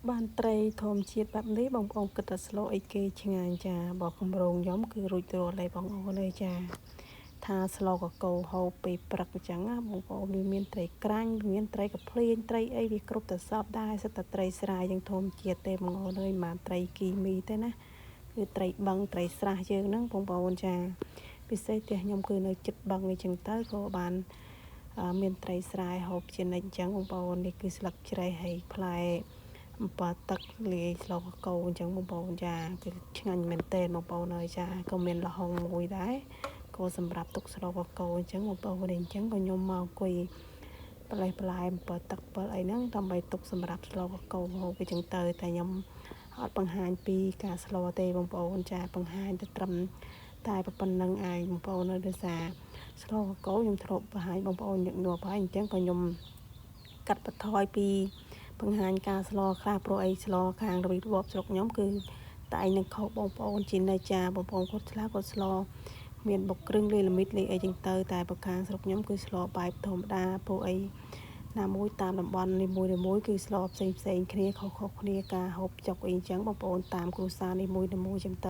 បានត្រីធម្មជាតិបែបនេះបងប្អូនគិតថាស្លអីគេឆ្ងាញ់ចាបើគម្រោងខ្ញុំគឺរួចរាល់ហើយបងប្អូនអើយចាថាស្លកកូរហូបពេលព្រឹកអញ្ចឹងណាបងប្អូនវាមានត្រីក្រាញ់មានត្រីកាភ្លៀងត្រីអីវាគ្រប់តែសពដែរសិតតែត្រីស្រែយើងធម្មជាតិទេបងប្អូនអើយមិនត្រីគីមីទេណាគឺត្រីបឹងត្រីស្រះយើងហ្នឹងបងប្អូនចាពិសេសផ្ទះខ្ញុំគឺនៅជិតបឹងអញ្ចឹងទៅក៏បានមានត្រីស្រែហូបជានិច្ចអញ្ចឹងបងប្អូននេះគឺស្លឹកជ្រៃហើយផ្លែអំបិលទឹកលាយស្លកកូរអញ្ចឹងបងប្អូនចាគឺឆ្ងាញ់មែនតើបងប្អូនអើយចាក៏មានល្ហុងមួយដែរក៏សម្រាប់ទុកស្លកកូរអញ្ចឹងបងប្អូនអញ្ចឹងក៏ខ្ញុំមកអង្គុយផ្លែអំបិលទឹកពិលអីហ្នឹងដើម្បីទុកសម្រាប់ស្លកកូរហូបអញ្ចឹងទៅតែខ្ញុំអត់បង្ហាញពីការស្លទេបងប្អូនចាបង្ហាញទៅត្រឹមតែប៉ុណ្្នឹងឯងបងប្អូននៅដោយសារស្លកកូរខ្ញុំធ្លាប់បង្ហាញបងប្អូនញឹកញាប់ហើយអញ្ចឹងក៏ខ្ញុំកាត់បន្ថយពីបង្ហាញការស្លខ្លះព្រោះអីស្លខាងរបៀបរបបស្រុកខ្ញុំគឺតែឯងនឹងខុសបងប្អូនជានិច្ចចាបងប្អូនគាត់ឆ្លាគាត់ស្លមានបុកគ្រឿងលាយល្មិតលាយអីចឹងទៅតែបកាស្រុកខ្ញុំគឺស្លបែបធម្មតាព្រោះអីណាមួយតាមតំបន់នីមួយគឺស្លផ្សេងគ្នាខុសគ្នាការហូបចុកអីចឹងបងប្អូនតាមគ្រួសារនីមួយចឹងទៅ